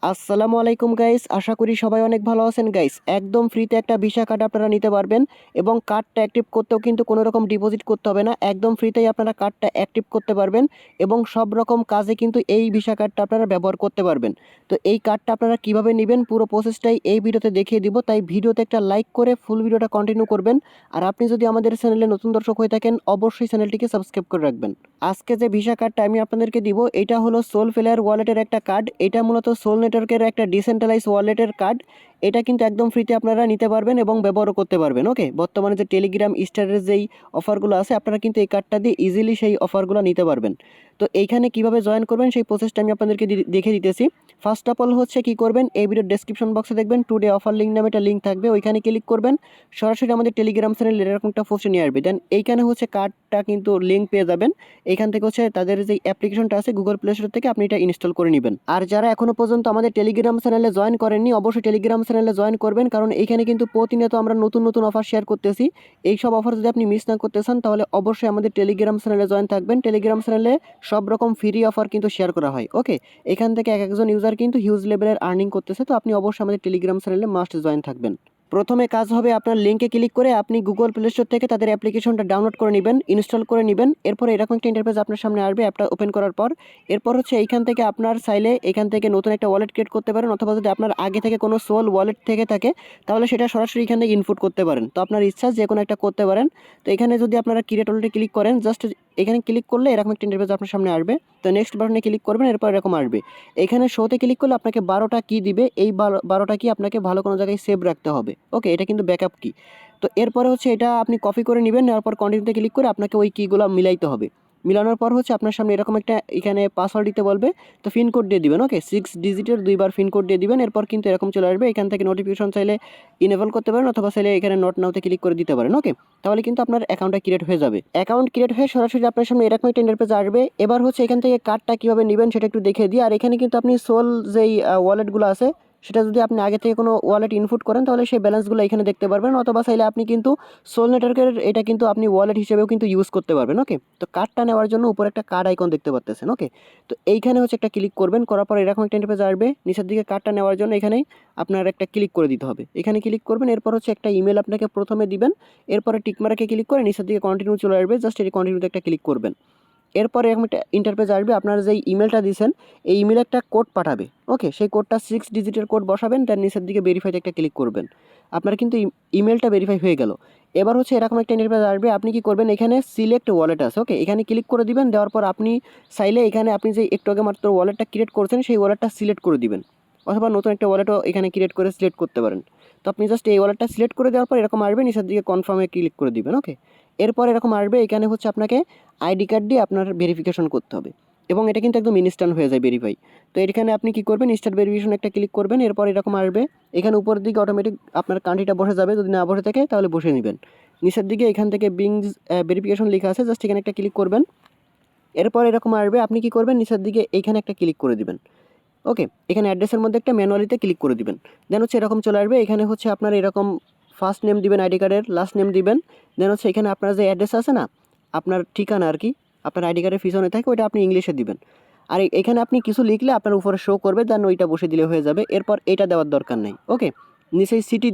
আসসালামু আলাইকুম গাইস, আশা করি সবাই অনেক ভালো আছেন গাইস। একদম ফ্রিতে একটা ভিসা কার্ড আপনারা নিতে পারবেন এবং কার্ডটা অ্যাক্টিভ করতেও কিন্তু কোনো রকম ডিপোজিট করতে হবে না। একদম ফ্রিতেই আপনারা কার্ডটা অ্যাক্টিভ করতে পারবেন এবং সব রকম কাজে কিন্তু এই ভিসা কার্ডটা আপনারা ব্যবহার করতে পারবেন। তো এই কার্ডটা আপনারা কিভাবে নেবেন পুরো প্রসেসটাই এই ভিডিওতে দেখিয়ে দিব, তাই ভিডিওতে একটা লাইক করে ফুল ভিডিওটা কন্টিনিউ করবেন। আর আপনি যদি আমাদের চ্যানেলে নতুন দর্শক হয়ে থাকেন অবশ্যই চ্যানেলটিকে সাবস্ক্রাইব করে রাখবেন। আজকে যে ভিসা কার্ডটা আমি আপনাদেরকে দিব এটা হলো সোল ফেলার ওয়ালেটের একটা কার্ড। এটা মূলত সোল নেটওয়ার্কের একটা ডিসেন্ট্রালাইজ ওয়ালেটের কার্ড। এটা কিন্তু একদম ফ্রিতে আপনারা নিতে পারবেন এবং ব্যবহারও করতে পারবেন। ওকে, বর্তমানে যে টেলিগ্রাম স্টারের যেই অফারগুলো আছে আপনারা কিন্তু এই কার্ডটা দিয়ে ইজিলি সেই অফারগুলো নিতে পারবেন। তো এইখানে কিভাবে জয়েন করবেন সেই প্রসেসটা আমি আপনাদেরকে দেখে দিতেছি। ফার্স্ট অফ অল হচ্ছে কি করবেন, এই ভিডিওর ডেসক্রিপশন বক্সে দেখবেন টুডে অফার লিঙ্ক নামে একটা লিঙ্ক থাকবে, ওইখানে ক্লিক করবেন। সরাসরি আমাদের টেলিগ্রাম চ্যানেল এরকম একটা পোস্টে নিয়ে আসবে। দেন এইখানে হচ্ছে কার্ডটা কিন্তু লিঙ্ক পেয়ে যাবেন। এইখান থেকে হচ্ছে তাদের যে অ্যাপ্লিকেশনটা আছে গুগল প্লে স্টোর থেকে আপনি এটা ইনস্টল করে নেবেন। আর যারা এখনো পর্যন্ত আমাদের টেলিগ্রাম চ্যানেলে জয়েন করেননি অবশ্যই টেলিগ্রাম চ্যানেলে জয়েন করবেন, কারণ এইখানে কিন্তু প্রতিনিয়ত আমরা নতুন নতুন অফার শেয়ার করতেছি। এই সব অফার যদি আপনি মিস না করতে চান তাহলে অবশ্যই আমাদের টেলিগ্রাম চ্যানেলে জয়েন থাকবেন। টেলিগ্রাম চ্যানেলে সব রকম ফ্রি অফার কিন্তু শেয়ার করা হয়। ওকে, এখান থেকে এক একজন ইউজার কিন্তু হিউজ লেভেলের আর্নিং করতেছে, তো আপনি অবশ্যই আমাদের টেলিগ্রাম চ্যানেলে মাস্ট জয়েন থাকবেন। প্রথমে কাজ হবে আপনার লিঙ্কে ক্লিক করে আপনি গুগল প্লে স্টোর থেকে তাদের অ্যাপ্লিকেশনটা ডাউনলোড করে নেবেন, ইনস্টল করে নেবেন। এরপর এরকম একটা ইন্টারফেস আপনার সামনে আসবে অ্যাপটা ওপেন করার পর। এরপর হচ্ছে এইখান থেকে আপনার চাইলে এখান থেকে নতুন একটা ওয়ালেট ক্রিয়েট করতে পারেন, অথবা যদি আপনার আগে থেকে কোনো সোল ওয়ালেট থেকে থাকে তাহলে সেটা সরাসরি এখান থেকে ইনপুট করতে পারেন। তো আপনার ইচ্ছা যে কোনো একটা করতে পারেন। তো এখানে যদি আপনারা ক্রিয়েট ওয়ালেটে ক্লিক করেন, জাস্ট এখানে ক্লিক করলে এরকম একটা ইন্টারফেস আপনার সামনে আসবে। তো নেক্সট বাটনে ক্লিক করবেন, এরপর এরকম আসবে। এখানে শোতে ক্লিক করলে আপনাকে 12টা কি দিবে, এই 12টা কি আপনাকে ভালো কোনো জায়গায় সেভ রাখতে হবে। ওকে, এটা কিন্তু ব্যাকআপ কি। তো এরপরে হচ্ছে এটা আপনি কপি করে নেবেন, নেওয়ার পর কন্টিনিউতে ক্লিক করে আপনাকে ওই কিগুলো মিলাইতে হবে। মিলানোর পর হচ্ছে আপনার সামনে এরকম একটা এখানে পাসওয়ার্ড দিতে বলবে। তো পিন কোড দিয়ে দিবেন। ওকে, 6 ডিজিটের 2বার পিন কোড দিয়ে দিবেন। এরপর কিন্তু এরকম চলে আসবে। এখান থেকে নোটিফিকেশন চাইলে ইনেবল করতে পারেন, অথবা চাইলে এখানে নট নাওতে ক্লিক করে দিতে পারেন। ওকে, তাহলে কিন্তু আপনার অ্যাকাউন্টটা ক্রিয়েট হয়ে যাবে। অ্যাকাউন্ট ক্রিয়েট হয়ে সরাসরি আপনার সামনে এরকম একটা ইন্টারফেস আসবে। এবার হচ্ছে এখান থেকে কার্ডটা কীভাবে নেবেন সেটা একটু দেখিয়ে দিই। আর এখানে কিন্তু আপনি সোল যেই ওয়ালেটগুলো আছে সেটা যদি আপনি আগে থেকে কোনো ওয়ালেট ইনপুট করেন তাহলে সেই ব্যালেন্সগুলো এখানে দেখতে পারবেন, অথবা চাইলে আপনি কিন্তু সোল নেটওয়ার্কের এটা কিন্তু আপনি ওয়ালেট হিসেবেও কিন্তু ইউজ করতে পারবেন। ওকে, তো কার্ডটা নেওয়ার জন্য উপরে একটা কার্ড আইকন দেখতে পাচ্ছেন। ওকে, তো এইখানে হচ্ছে একটা ক্লিক করবেন, করার পর এরকম একটা ইন্টারফেস আসবে। নিচের দিকে কার্ডটা নেওয়ার জন্য এখানে আপনার একটা ক্লিক করে দিতে হবে। এখানে ক্লিক করবেন, এরপর হচ্ছে একটা ইমেল আপনাকে প্রথমে দিবেন। এরপরে টিকমার্কে ক্লিক করে নিচের দিকে কন্টিনিউ চলে আসবে, জাস্ট এই কন্টিনিউতে একটা ক্লিক করবেন। এরপরে এরকম একটা ইন্টারফেস আসবে, আপনার যেই ইমেলটা দিয়েছেন এই ইমেলে একটা কোড পাঠাবে। ওকে, সেই কোডটা 6 ডিজিটের কোড বসাবেন, তার নিচের দিকে ভেরিফাইতে একটা ক্লিক করবেন। আপনার কিন্তু ইমেলটা ভেরিফাই হয়ে গেল। এবার হচ্ছে এরকম একটা ইন্টারফেস আসবে, আপনি কি করবেন এখানে সিলেক্ট ওয়ালেট আছে। ওকে, এখানে ক্লিক করে দিবেন। দেওয়ার পর আপনি চাইলে এখানে আপনি যে একটু আগে মাত্র ওয়ালেটটা ক্রিয়েট করছেন সেই ওয়ালেটটা সিলেক্ট করে দিবেন, অথবা নতুন একটা ওয়ালেটও এখানে ক্রিয়েট করে সিলেক্ট করতে পারেন। তো আপনি জাস্ট এই ওয়ালেটটা সিলেক্ট করে দেওয়ার পর এরকম আসবে, নিচের দিকে কনফার্মে ক্লিক করে দিবেন। ওকে, এরপর এরকম আসবে, এখানে হচ্ছে আপনাকে আইডি কার্ড দিয়ে আপনার ভেরিফিকেশন করতে হবে এবং এটা কিন্তু একদম ইনস্ট্যান্ট হয়ে যায় ভেরিফাই। তো এখানে আপনি কি করবেন, স্টার্ট ভেরিফিকেশন একটা ক্লিক করবেন। এরপর এরকম আসবে, এখানে উপরের দিকে অটোমেটিক আপনার কান্ট্রিটা বসে যাবে, যদি না বসে থাকে তাহলে বসে নেবেন। নিচের দিকে এখান থেকে বিংস ভেরিফিকেশন লেখা আছে, জাস্ট এখানে একটা ক্লিক করবেন। এরপর এরকম আসবে, আপনি কি করবেন নিচের দিকে এইখানে একটা ক্লিক করে দিবেন। ওকে, এখানে অ্যাড্রেসের মধ্যে একটা ম্যানুয়ালিতে ক্লিক করে দিবেন। দেন হচ্ছে এরকম চলে আসবে, এখানে হচ্ছে আপনার এরকম ফার্স্ট নেম দিবেন, আইডি কার্ডের লাস্ট নেম দিবেন। দেন হচ্ছে এখানে আপনার যে অ্যাড্রেস আছে না, আপনার ঠিকানা আর কি, আপনার আইডি কার্ডের পিছনে থাকে ওইটা আপনি ইংলিশে দিবেন। আর এখানে আপনি কিছু লিখলে আপনার উপরে শো করবে, দেন ওইটা বসে দিলে হয়ে যাবে। এরপর এটা দেওয়ার দরকার নেই। ওকে, নিচেই সিটি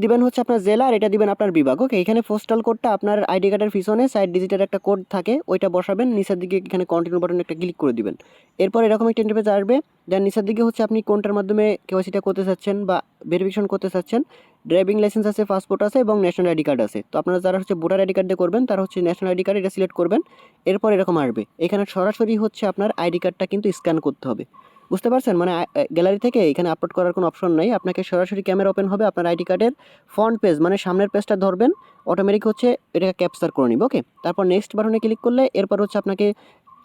দিবেন হচ্ছে আপনার জেলা, আর এটা দিবেন আপনার বিভাগ। ওকে, এখানে পোস্টাল কোডটা আপনার আইডি কার্ডের পিছনে 6 ডিজিটের একটা কোড থাকে, ওইটা বসাবেন। নিচের দিকে এখানে কন্টিনিউ বাটনে একটা ক্লিক করে দিবেন। এরপর এরকম একটা ইন্টারফেস আসবে, দেন নিচের দিকে হচ্ছে আপনি কোনটার মাধ্যমে কেওয়াইসিটা করতে চাচ্ছেন বা ভেরিফিকেশন করতে চাচ্ছেন। ড্রাইভিং লাইসেন্স আছে, পাসপোর্ট আছে এবং ন্যাশনাল আইডি কার্ড আছে। তো আপনারা যারা হচ্ছে ভোটার আইডি কার্ড দিয়ে করবেন তারা হচ্ছে ন্যাশনাল আইডি কার্ড এটা সিলেক্ট করবেন। এরপর এরকম আসবে, এখানে সরাসরি হচ্ছে আপনার আইডি কার্ডটা কিন্তু স্ক্যান করতে হবে। বুঝতে পারছেন, মানে গ্যালারি থেকে এখানে আপলোড করার কোনো অপশন নাই, আপনাকে সরাসরি ক্যামেরা ওপেন হবে, আপনার আইডি কার্ডের ফ্রন্ট পেজ মানে সামনের পেজটা ধরবেন, অটোমেটিক হচ্ছে এটাকে ক্যাপচার করে নিব। ওকে, তারপর নেক্সট বাটনে ক্লিক করলে এরপর হচ্ছে আপনাকে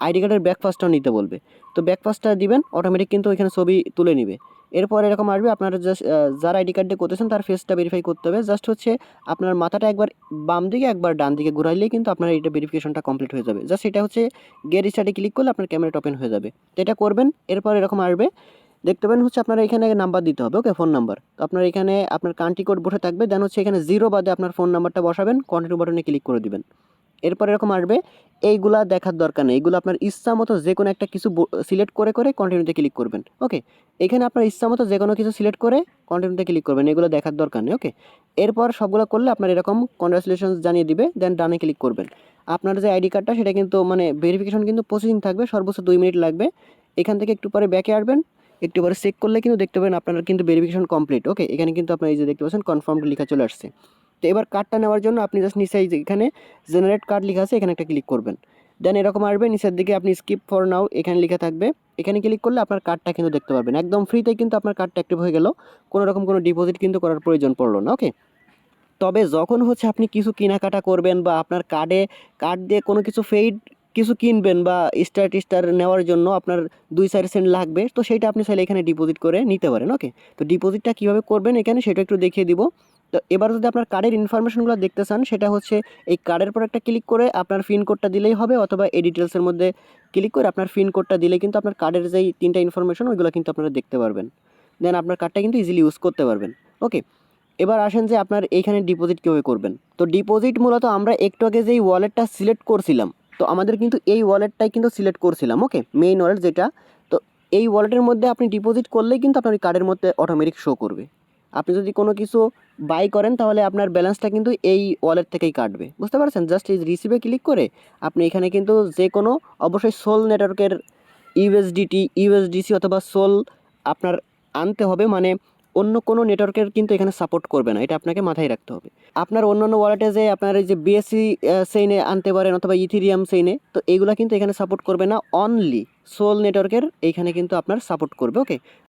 আইডি কার্ডের ব্যাকপাসটাও নিতে বলবে। তো ব্যাকপাসটা দিবেন, অটোমেটিক কিন্তু ওইখানে ছবি তুলে নিবে। এরপর এরকম আসবে, আপনারা জাস্ট যার আইডি কার্ড দিয়ে করতেছেন তার ফেসটা ভেরিফাই করতে হবে। জাস্ট হচ্ছে আপনার মাথাটা একবার বাম দিকে একবার ডান দিকে ঘুরাইলেই কিন্তু আপনার এটা ভেরিফিকেশনটা কমপ্লিট হয়ে যাবে। জাস্ট এটা হচ্ছে গেট স্টার্টে ক্লিক করলে আপনার ক্যামেরাটা ওপেন হয়ে যাবে। তো এটা করবেন। এরপর এরকম আসবে, দেখতে পাবেন হচ্ছে আপনারা এখানে নাম্বার দিতে হবে। ওকে, ফোন নাম্বার। তো আপনার এখানে আপনার কান্ট্রি কোড বসে থাকবে, দেন হচ্ছে এখানে 0 বাদে আপনার ফোন নাম্বারটা বসাবেন, কন্টিনিউ বাটনে ক্লিক করে দিবেন। এরপর এরকম আসবে, এইগুলা দেখার দরকার নেই, এগুলো আপনার ইচ্ছা মতো যে কোনো একটা কিছু সিলেক্ট করে করে কন্টিনিউতে ক্লিক করবেন। ওকে, এখানে আপনার ইচ্ছা মতো যে কোনো কিছু সিলেক্ট করে কন্টিনিউতে ক্লিক করবেন, এগুলো দেখার দরকার নেই। ওকে, এরপর সবগুলো করলে আপনার এরকম কনগ্রাচুলেশনস জানিয়ে দিবে, দেন ডানে ক্লিক করবেন। আপনার যে আইডি কার্ডটা সেটা কিন্তু মানে ভেরিফিকেশন কিন্তু প্রসেসিং থাকবে, সর্বোচ্চ 2 মিনিট লাগবে। এখান থেকে একটু পরে ব্যাকে আসবেন, একটু পরে চেক করলে কিন্তু দেখতে পাবেন আপনার কিন্তু ভেরিফিকেশন কমপ্লিট। ওকে, এখানে কিন্তু আপনার এই যে দেখতে পাচ্ছেন কনফার্মড লেখা চলে আসছে। তো এবার কার্ডটা নেওয়ার জন্য আপনি জাস্ট নিচে এই যে এখানে জেনারেট কার্ড লেখা আছে, এখানে একটা ক্লিক করবেন। দেন এরকম আসবে, নিচের দিকে আপনি স্কিপ ফর নাও এখানে লেখা থাকবে, এখানে ক্লিক করলে আপনার কার্ডটা কিন্তু দেখতে পারবেন। একদম ফ্রিতে কিন্তু আপনার কার্ডটা অ্যাক্টিভ হয়ে গেল, কোনো রকম কোনো ডিপোজিট কিন্তু করার প্রয়োজন পড়লো না। ওকে, তবে যখন হচ্ছে আপনি কিছু কেনাকাটা করবেন বা আপনার কার্ড দিয়ে কোনো কিছু পেইড কিছু কিনবেন বা স্টার টিস্টার নেওয়ার জন্য আপনার 2-4 সেন্ট লাগবে, তো সেইটা আপনি চাইলে এখানে ডিপোজিট করে নিতে পারেন। ওকে, তো ডিপোজিটটা কীভাবে করবেন এখানে সেটা একটু দেখিয়ে দিব। তো এবার যদি আপনার কার্ডের ইনফরমেশনগুলো দেখতে চান, সেটা হচ্ছে এই কার্ডের পর একটা ক্লিক করে আপনার পিন কোডটা দিলেই হবে, অথবা এই ডিটেলসের মধ্যে ক্লিক করে আপনার পিন কোডটা দিলে কিন্তু আপনার কার্ডের যেই 3টা ইনফরমেশন ওইগুলো কিন্তু আপনারা দেখতে পারবেন। দেন আপনার কার্ডটা কিন্তু ইজিলি ইউজ করতে পারবেন। ওকে, এবার আসেন যে আপনার এইখানে ডিপোজিট কীভাবে করবেন। তো ডিপোজিট মূলত আমরা একটু আগে যেই ওয়ালেটটা সিলেক্ট করছিলাম, তো আমাদের কিন্তু এই ওয়ালেটটাই কিন্তু সিলেক্ট করছিলাম। ওকে, মেইন ওয়ালেট যেটা, তো এই ওয়ালেটের মধ্যে আপনি ডিপোজিট করলেই কিন্তু আপনার কার্ডের মধ্যে অটোমেটিক শো করবে। আপনি যদি কোনো কিছু বাই করেন তাহলে আপনার ব্যালেন্সটা কিন্তু এই ওয়ালেট থেকেই কাটবে, বুঝতে পারছেন? জাস্ট এই রিসিভে ক্লিক করে আপনি এখানে কিন্তু যে কোনো অবশ্যই সোল নেটওয়ার্কের ইউএসডিসি অথবা সোল আপনার আনতে হবে, মানে অন্য কোনো নেটওয়ার্কের কিন্তু এখানে সাপোর্ট করবে না, এটা আপনাকে মাথায় রাখতে হবে। আপনার অন্যান্য ওয়ালেটে যে আপনার এই যে বিএসসি সেইনে আনতে পারেন অথবা ইথিরিয়াম সেইনে, তো এইগুলা কিন্তু এখানে সাপোর্ট করবে না, অনলি সোল নেটওয়ার্কের এইখানে কিন্তু আপনার সাপোর্ট করবে। ওকে,